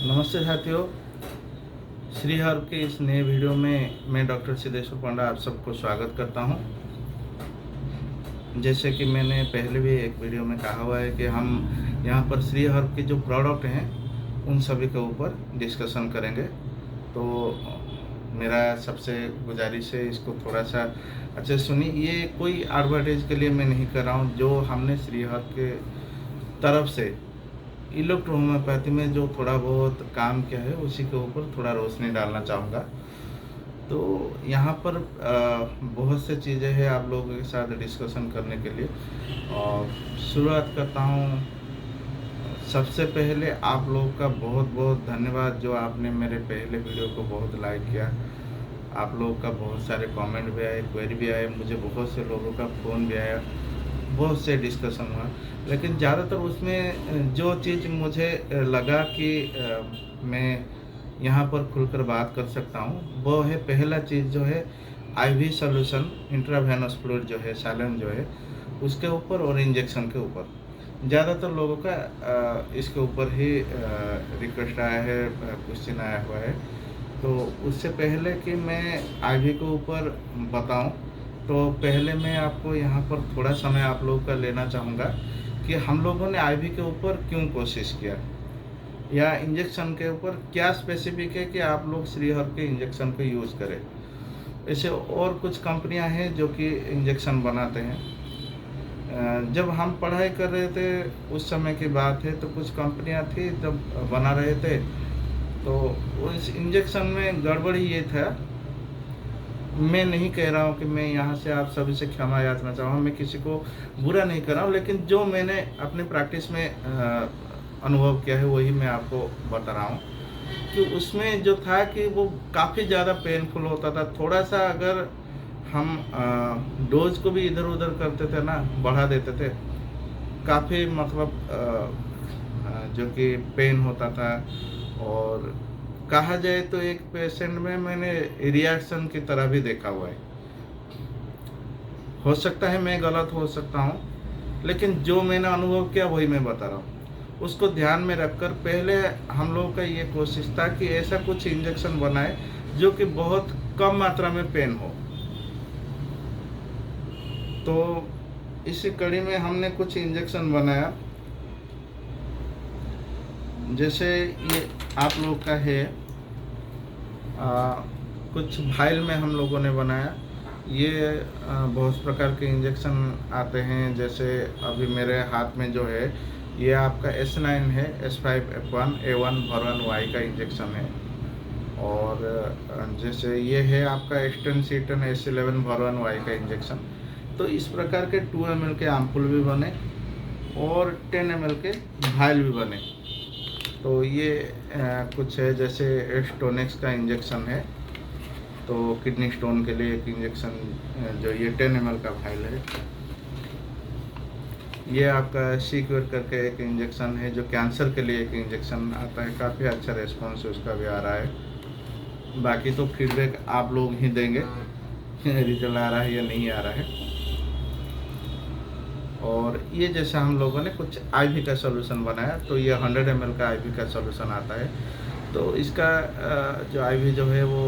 नमस्ते साथियों। श्री हर के इस नए वीडियो में मैं डॉक्टर सिद्धेश्वर पंडा आप सबको स्वागत करता हूं। जैसे कि मैंने पहले भी एक वीडियो में कहा हुआ है कि हम यहां पर श्री हर के जो प्रोडक्ट हैं उन सभी के ऊपर डिस्कशन करेंगे। तो मेरा सबसे गुजारिश है, इसको थोड़ा सा अच्छे से सुनिए। ये कोई एडवर्टाइज के लिए मैं नहीं कर रहा हूँ। जो हमने श्री हर के तरफ से इलेक्ट्रो होम्योपैथी में जो थोड़ा बहुत काम किया है उसी के ऊपर थोड़ा रोशनी डालना चाहूँगा। तो यहाँ पर बहुत से चीज़ें हैं आप लोगों के साथ डिस्कशन करने के लिए। और शुरुआत करता हूँ। सबसे पहले आप लोगों का बहुत बहुत धन्यवाद जो आपने मेरे पहले वीडियो को बहुत लाइक किया। आप लोगों का बहुत सारे कमेंट भी आए, क्वेरी भी आए, मुझे बहुत से लोगों का फ़ोन भी आया, बहुत से डिस्कशन हुआ। लेकिन ज़्यादातर उसमें जो चीज़ मुझे लगा कि मैं यहाँ पर खुलकर बात कर सकता हूँ, वो है पहला चीज़ जो है आईवी सॉल्यूशन, इंट्रावेनस फ्लूइड जो है, सालन जो है, उसके ऊपर और इंजेक्शन के ऊपर ज़्यादातर लोगों का इसके ऊपर ही रिक्वेस्ट आया है, क्वेश्चन आया हुआ है। तो उससे पहले कि मैं आईवी के ऊपर बताऊं, तो पहले मैं आपको यहाँ पर थोड़ा समय आप लोगों का लेना चाहूँगा कि हम लोगों ने आईवी के ऊपर क्यों कोशिश किया, या इंजेक्शन के ऊपर क्या स्पेसिफिक है कि आप लोग श्रीहर के इंजेक्शन को यूज़ करें। ऐसे और कुछ कंपनियां हैं जो कि इंजेक्शन बनाते हैं। जब हम पढ़ाई कर रहे थे उस समय की बात है, तो कुछ कंपनियां थी जब बना रहे थे, तो उस इंजेक्शन में गड़बड़ी ये था। मैं नहीं कह रहा हूँ कि मैं यहाँ से आप सभी से क्षमा याचना चाहूँगा, मैं किसी को बुरा नहीं कर रहा हूँ, लेकिन जो मैंने अपनी प्रैक्टिस में अनुभव किया है वही मैं आपको बता रहा हूँ। कि उसमें जो था कि वो काफ़ी ज़्यादा पेनफुल होता था। थोड़ा सा अगर हम डोज को भी इधर उधर करते थे ना, बढ़ा देते थे, काफ़ी मतलब जो कि पेन होता था। और कहा जाए तो एक पेशेंट में मैंने रिएक्शन की तरह भी देखा हुआ है। हो सकता है मैं गलत हो सकता हूँ, लेकिन जो मैंने अनुभव किया वही मैं बता रहा हूँ। उसको ध्यान में रखकर पहले हम लोगों का ये कोशिश था कि ऐसा कुछ इंजेक्शन बनाए जो कि बहुत कम मात्रा में पेन हो। तो इसी कड़ी में हमने कुछ इंजेक्शन बनाया। जैसे ये आप लोग का है, कुछ फाइल में हम लोगों ने बनाया। ये बहुत प्रकार के इंजेक्शन आते हैं। जैसे अभी मेरे हाथ में जो है ये आपका S9 है, S5F1 A1 भरवन वाई का इंजेक्शन है। और जैसे ये है आपका स्टेनसीटन S11 भरवन वाई का इंजेक्शन। तो इस प्रकार के 2 ml के एम्पुल भी बने और 10 ml के भाइल भी बने। तो ये कुछ है। जैसे स्टोनेक्स का इंजेक्शन है, तो किडनी स्टोन के लिए एक इंजेक्शन जो ये 10 ml का फाइल है। ये आपका सीक्योर करके एक इंजेक्शन है जो कैंसर के लिए एक इंजेक्शन आता है। काफ़ी अच्छा रेस्पॉन्स उसका भी आ रहा है। बाकी तो फीडबैक आप लोग ही देंगे रिजल्ट आ रहा है या नहीं आ रहा है। और ये जैसे हम लोगों ने कुछ आईवी का सॉल्यूशन बनाया, तो ये 100 ml का आईवी का सॉल्यूशन आता है। तो इसका जो आईवी जो है वो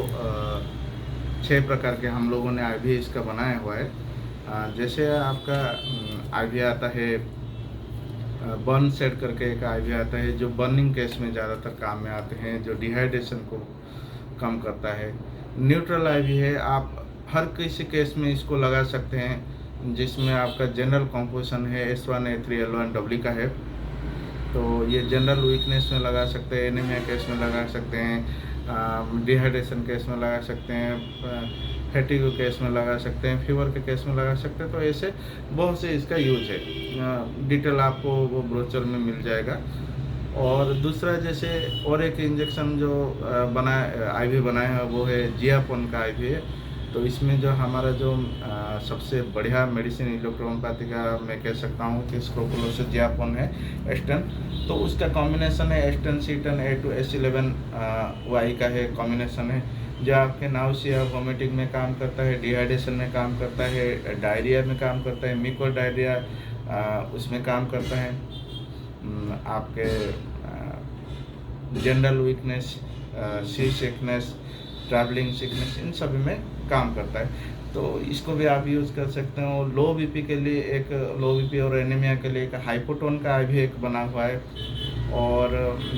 6 प्रकार के हम लोगों ने आईवी इसका बनाया हुआ है। जैसे आपका आईवी आता है, बर्न सेट करके एक आईवी आता है जो बर्निंग केस में ज़्यादातर काम में आते हैं, जो डिहाइड्रेशन को कम करता है। न्यूट्रल आईवी है, आप हर किसी केस में इसको लगा सकते हैं, जिसमें आपका जनरल कॉम्पोजिशन है S1 A3 L1 डब्ल्यू का है। तो ये जनरल वीकनेस में लगा सकते हैं, एनीमिया केस में लगा सकते हैं, डिहाइड्रेशन केस में लगा सकते हैं, फैटिग केस में लगा सकते हैं, फीवर के केस में लगा सकते हैं। तो ऐसे बहुत से इसका यूज है। डिटेल आपको वो ब्रोचर में मिल जाएगा। और दूसरा जैसे और एक इंजेक्शन जो आईवी बनाया है वो है जियापोन का आईवी है। तो इसमें जो हमारा जो सबसे बढ़िया मेडिसिन इलेक्ट्रोहोम्योपैथी का मैं कह सकता हूँ कि स्क्रोफुलोसिस जियापोन है, एस्टन। तो उसका कॉम्बिनेशन है स्टेनसीटन A2S11 वाई का है, कॉम्बिनेशन है जो आपके नाउसिया वोमिटिंग में काम करता है, डिहाइड्रेशन में काम करता है, डायरिया में काम करता है, मिको डायरिया उसमें काम करता है, आपके जनरल वीकनेस, सी सिकनेस, ट्रैवलिंग सिकनेस, इन सभी में काम करता है। तो इसको भी आप यूज़ कर सकते हो। लो बीपी के लिए एक, लो बीपी और एनीमिया के लिए एक हाइपोटोन का भी एक बना हुआ है। और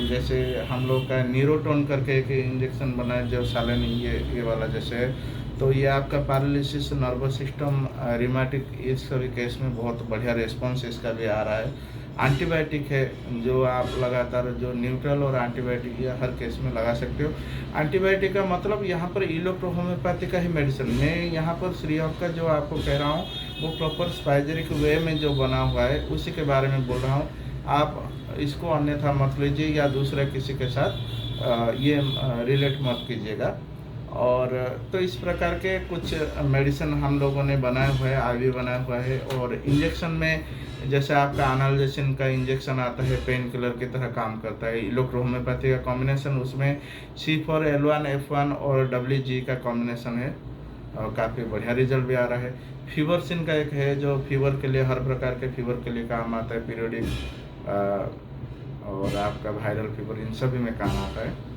जैसे हम लोग का न्यूरोटोन करके एक इंजेक्शन बना है जो सालन ये वाला जैसे है, तो ये आपका पैरालिसिस, नर्वस सिस्टम, रिमेटिक, इस सभी केस में बहुत बढ़िया रिस्पॉन्स इसका भी आ रहा है। एंटीबायोटिक है जो आप लगातार, जो न्यूट्रल और एंटीबायोटिक ये हर केस में लगा सकते हो। एंटीबायोटिक का मतलब यहाँ पर इलेक्ट्रोहोम्योपैथी का ही मेडिसिन, मैं यहाँ पर श्रीहर्ष का जो आपको कह रहा हूँ वो प्रॉपर स्पाइजेरिक वे में जो बना हुआ है उसी के बारे में बोल रहा हूँ। आप इसको अन्यथा मत लीजिए या दूसरे किसी के साथ ये रिलेट मत कीजिएगा। और तो इस प्रकार के कुछ मेडिसिन हम लोगों ने बनाया हुआ है, आईवी बनाया हुआ है। और इंजेक्शन में जैसे आपका एनाल्जेसिन का इंजेक्शन आता है, पेन किलर की तरह काम करता है। इलेक्ट्रोहोम्योपैथी का कॉम्बिनेशन, उसमें C4L1F1 और WG का कॉम्बिनेशन है और काफ़ी बढ़िया रिजल्ट भी आ रहा है। फीवरसिन का एक है जो फीवर के लिए, हर प्रकार के फीवर के लिए काम आता है, पीरियडिक और आपका वायरल फीवर, इन सभी में काम आता है।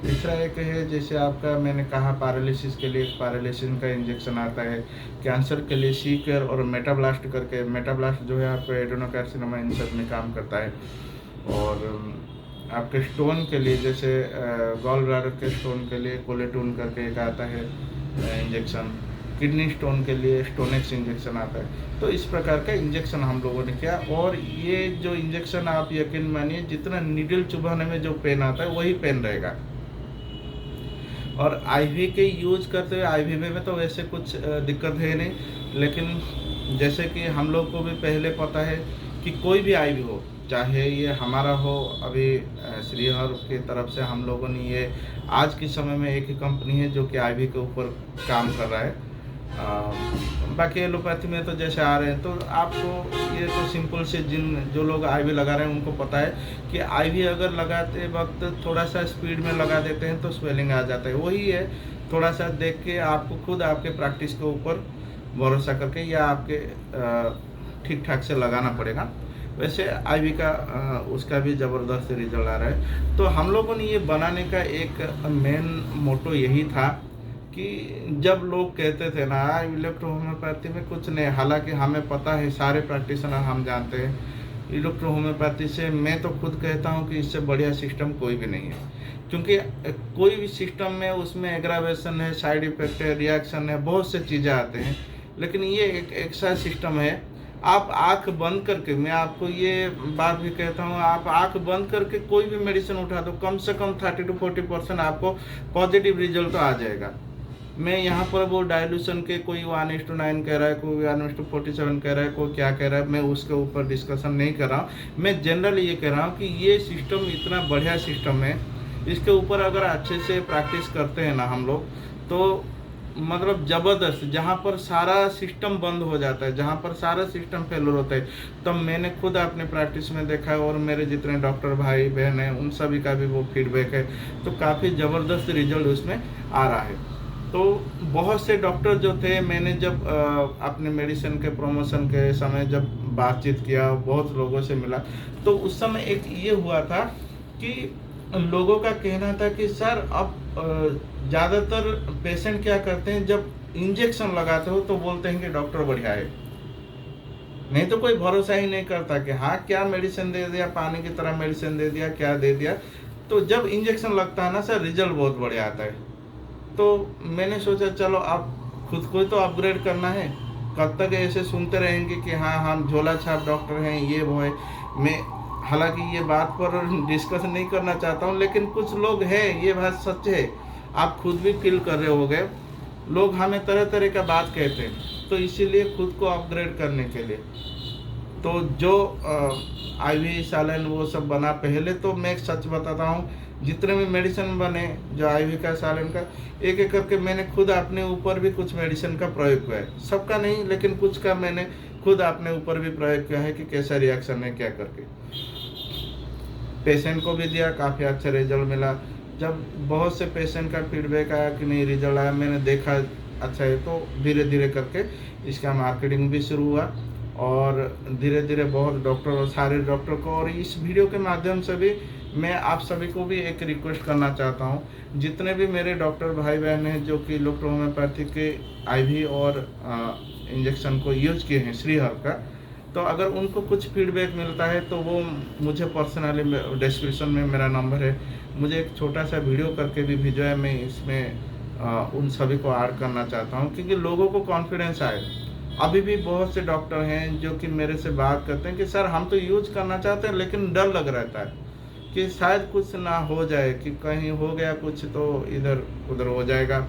तीसरा एक है जैसे आपका मैंने कहा पैरालिसिस के लिए एक पैरालिसिस का इंजेक्शन आता है। कैंसर के लिए सीकर और मेटाब्लास्ट करके, मेटाब्लास्ट जो है आपका एडेनोकार्सिनोमा, इन सब में काम करता है। और आपके स्टोन के लिए जैसे गॉल ब्लैडर के स्टोन के लिए कोलेटून करके एक आता है इंजेक्शन। किडनी स्टोन के लिए स्टोनेक्स इंजेक्शन आता है। तो इस प्रकार का इंजेक्शन हम लोगों ने किया। और ये जो इंजेक्शन, आप यकीन मानिए जितना नीडल चुभाने में जो पेन आता है वही पेन रहेगा। और आईवी के यूज करते हुए, आईवी में तो वैसे कुछ दिक्कत है नहीं, लेकिन जैसे कि हम लोग को भी पहले पता है कि कोई भी आईवी हो, चाहे ये हमारा हो, अभी श्रीहर्ष की तरफ से हम लोगों ने ये आज के समय में एक ही कंपनी है जो कि आईवी के ऊपर काम कर रहा है। बाकी एलोपैथी में तो जैसे आ रहे हैं, तो आपको ये तो सिंपल से जो लोग आईवी लगा रहे हैं उनको पता है कि आईवी अगर लगाते वक्त थोड़ा सा स्पीड में लगा देते हैं तो स्वेलिंग आ जाता है। वही है, थोड़ा सा देख के आपको खुद आपके प्रैक्टिस के ऊपर भरोसा करके या आपके ठीक ठाक से लगाना पड़ेगा। वैसे आईवी का उसका भी ज़बरदस्त रिजल्ट आ रहा है। तो हम लोगों ने ये बनाने का एक मेन मोटो यही था कि जब लोग कहते थे ना इलेक्ट्रोहोम्योपैथी में कुछ नहीं, हालांकि हमें पता है, सारे प्रैक्टिशनर हम जानते हैं इलेक्ट्रोहोम्योपैथी से, मैं तो खुद कहता हूं कि इससे बढ़िया सिस्टम कोई भी नहीं है। क्योंकि कोई भी सिस्टम में उसमें एग्रावेशन है, साइड इफेक्ट है, रिएक्शन है, बहुत से चीज़ें आते हैं। लेकिन ये एक ऐसा सिस्टम है, आप आंख बंद करके, मैं आपको ये बात भी कहता हूँ, आप आंख बंद करके कोई भी मेडिसिन उठा दो, कम से कम 30 to 40% आपको पॉजिटिव रिजल्ट तो आ जाएगा। मैं यहाँ पर वो डायल्यूशन के कोई 1:9 कह रहा है, कोई 1:47 कह रहा है, कोई क्या कह रहा है, मैं उसके ऊपर डिस्कशन नहीं कर रहा हूँ। मैं जनरली ये कह रहा हूँ कि ये सिस्टम इतना बढ़िया सिस्टम है, इसके ऊपर अगर अच्छे से प्रैक्टिस करते हैं ना हम लोग, तो मतलब ज़बरदस्त। जहाँ पर सारा सिस्टम बंद हो जाता है, जहाँ पर सारा सिस्टम फेलर होता है, तब मैंने खुद अपने प्रैक्टिस में देखा है और मेरे जितने डॉक्टर भाई बहन हैं उन सभी का भी वो फीडबैक है। तो काफ़ी ज़बरदस्त रिजल्ट उसमें आ रहा है। तो बहुत से डॉक्टर जो थे, मैंने जब अपने मेडिसिन के प्रमोशन के समय जब बातचीत किया, बहुत लोगों से मिला, तो उस समय एक ये हुआ था कि लोगों का कहना था कि सर अब ज़्यादातर पेशेंट क्या करते हैं, जब इंजेक्शन लगाते हो तो बोलते हैं कि डॉक्टर बढ़िया है, नहीं तो कोई भरोसा ही नहीं करता कि हाँ क्या मेडिसिन दे दिया, पानी की तरह मेडिसिन दे दिया, क्या दे दिया। तो जब इंजेक्शन लगता है ना सर, रिजल्ट बहुत बढ़िया आता है। तो मैंने सोचा चलो अब खुद को तो अपग्रेड करना है, कब तक ऐसे सुनते रहेंगे कि हाँ हम झोला छाप डॉक्टर हैं, ये वो है। मैं हालांकि ये बात पर डिस्कस नहीं करना चाहता हूँ, लेकिन कुछ लोग हैं, ये बात सच है, आप खुद भी फील कर रहे होंगे, लोग हमें तरह तरह का बात कहते हैं। तो इसीलिए खुद को अपग्रेड करने के लिए तो जो आईवी सालन वो सब बना, पहले तो मैं एक सच बताता हूँ, जितने भी मेडिसिन बने जो आईवी का सालन का, एक एक करके मैंने खुद अपने ऊपर भी कुछ मेडिसिन का प्रयोग किया है। सबका नहीं, लेकिन कुछ का मैंने खुद अपने ऊपर भी प्रयोग किया है कि कैसा रिएक्शन है, क्या करके। पेशेंट को भी दिया, काफ़ी अच्छा रिजल्ट मिला। जब बहुत से पेशेंट का फीडबैक आया कि नहीं रिजल्ट आया, मैंने देखा अच्छा है, तो धीरे धीरे करके इसका मार्केटिंग भी शुरू हुआ। और धीरे धीरे बहुत डॉक्टर और सारे डॉक्टर को, और इस वीडियो के माध्यम से भी मैं आप सभी को भी एक रिक्वेस्ट करना चाहता हूँ, जितने भी मेरे डॉक्टर भाई बहन हैं जो कि इलेक्ट्रो होम्योपैथी के आईवी और इंजेक्शन को यूज किए हैं श्रीहर का, तो अगर उनको कुछ फीडबैक मिलता है तो वो मुझे पर्सनली, डिस्क्रिप्शन में मेरा नंबर है, मुझे एक छोटा सा वीडियो करके भी भिजवाए। मैं इसमें उन सभी को ऐड करना चाहता हूँ, क्योंकि लोगों को कॉन्फिडेंस आए। अभी भी बहुत से डॉक्टर हैं जो कि मेरे से बात करते हैं कि सर हम तो यूज करना चाहते हैं लेकिन डर लग रहता है कि शायद कुछ ना हो जाए, कि कहीं हो गया कुछ तो इधर उधर हो जाएगा।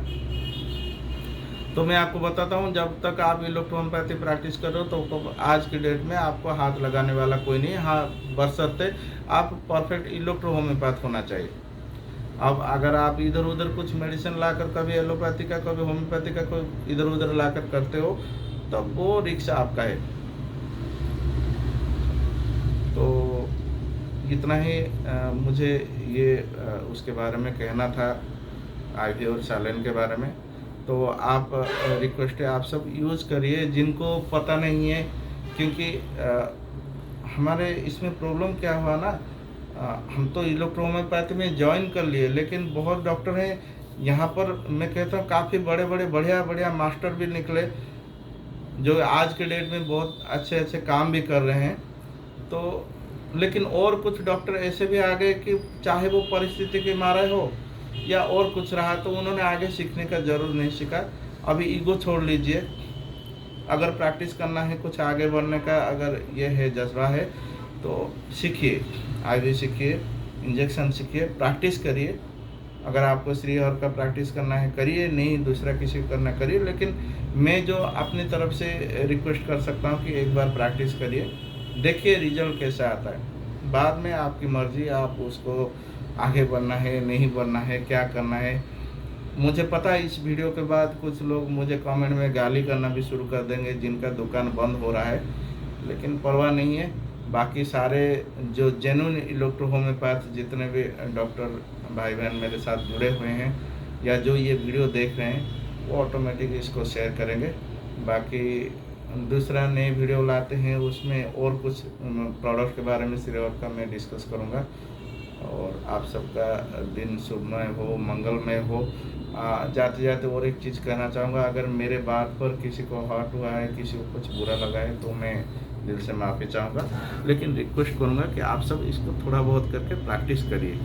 तो मैं आपको बताता हूँ, जब तक आप इलेक्ट्रो होम्योपैथी प्रैक्टिस कर रहे हो तो आज की डेट में आपको हाथ लगाने वाला कोई नहीं है। हाँ, बशर्ते आप परफेक्ट इलेक्ट्रो होम्योपैथ होना चाहिए। अब अगर आप इधर उधर कुछ मेडिसिन लाकर, कभी एलोपैथी का कभी होम्योपैथी का कोई इधर उधर लाकर करते हो, तो वो रिक्स आपका है। तो इतना ही मुझे ये उसके बारे में कहना था, आईवी और सैलाइन के बारे में। तो आप रिक्वेस्ट है, आप सब यूज़ करिए जिनको पता नहीं है, क्योंकि हमारे इसमें प्रॉब्लम क्या हुआ ना, हम तो इलेक्ट्रो होम्योपैथी में ज्वाइन कर लिए, लेकिन बहुत डॉक्टर हैं यहाँ पर, मैं कहता हूँ काफ़ी बड़े बड़े बढ़िया बढ़िया मास्टर भी निकले जो आज के डेट में बहुत अच्छे अच्छे काम भी कर रहे हैं। तो लेकिन और कुछ डॉक्टर ऐसे भी आ गए कि चाहे वो परिस्थिति के मारे हो या और कुछ रहा, तो उन्होंने आगे सीखने का ज़रूर नहीं सीखा। अभी ईगो छोड़ लीजिए, अगर प्रैक्टिस करना है, कुछ आगे बढ़ने का अगर ये है जज्बा है, तो सीखिए, आगे सीखिए, इंजेक्शन सीखिए, प्रैक्टिस करिए। अगर आपको श्रीहर का प्रैक्टिस करना है करिए, नहीं दूसरा किसी को करना करिए, लेकिन मैं जो अपनी तरफ से रिक्वेस्ट कर सकता हूँ कि एक बार प्रैक्टिस करिए, देखिए रिजल्ट कैसा आता है। बाद में आपकी मर्ज़ी, आप उसको आगे बढ़ना है नहीं बढ़ना है, क्या करना है। मुझे पता है इस वीडियो के बाद कुछ लोग मुझे कमेंट में गाली करना भी शुरू कर देंगे, जिनका दुकान बंद हो रहा है, लेकिन परवाह नहीं है। बाकी सारे जो जेन्युइन इलेक्ट्रो होम्योपैथ जितने भी डॉक्टर भाई बहन मेरे साथ जुड़े हुए हैं या जो ये वीडियो देख रहे हैं, वो ऑटोमेटिक इसको शेयर करेंगे। बाकी दूसरा नए वीडियो लाते हैं, उसमें और कुछ प्रोडक्ट के बारे में श्रीहर का मैं डिस्कस करूँगा। और आप सबका दिन शुभमय हो, मंगलमय हो। जाते जाते और एक चीज़ कहना चाहूँगा, अगर मेरे बात पर किसी को हर्ट हुआ है, किसी को कुछ बुरा लगा है, तो मैं दिल से माफ़ी चाहूँगा, लेकिन रिक्वेस्ट करूँगा कि आप सब इसको थोड़ा बहुत करके प्रैक्टिस करिए।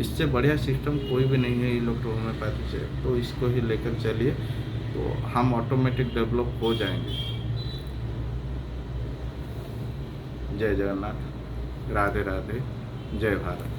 इससे बढ़िया सिस्टम कोई भी नहीं है इलेक्ट्रो होम्योपैथी से, तो इसको ही लेकर चलिए, तो हम ऑटोमेटिक डेवलप हो जाएंगे। जय जगन्नाथ, राधे राधे, जय भारत।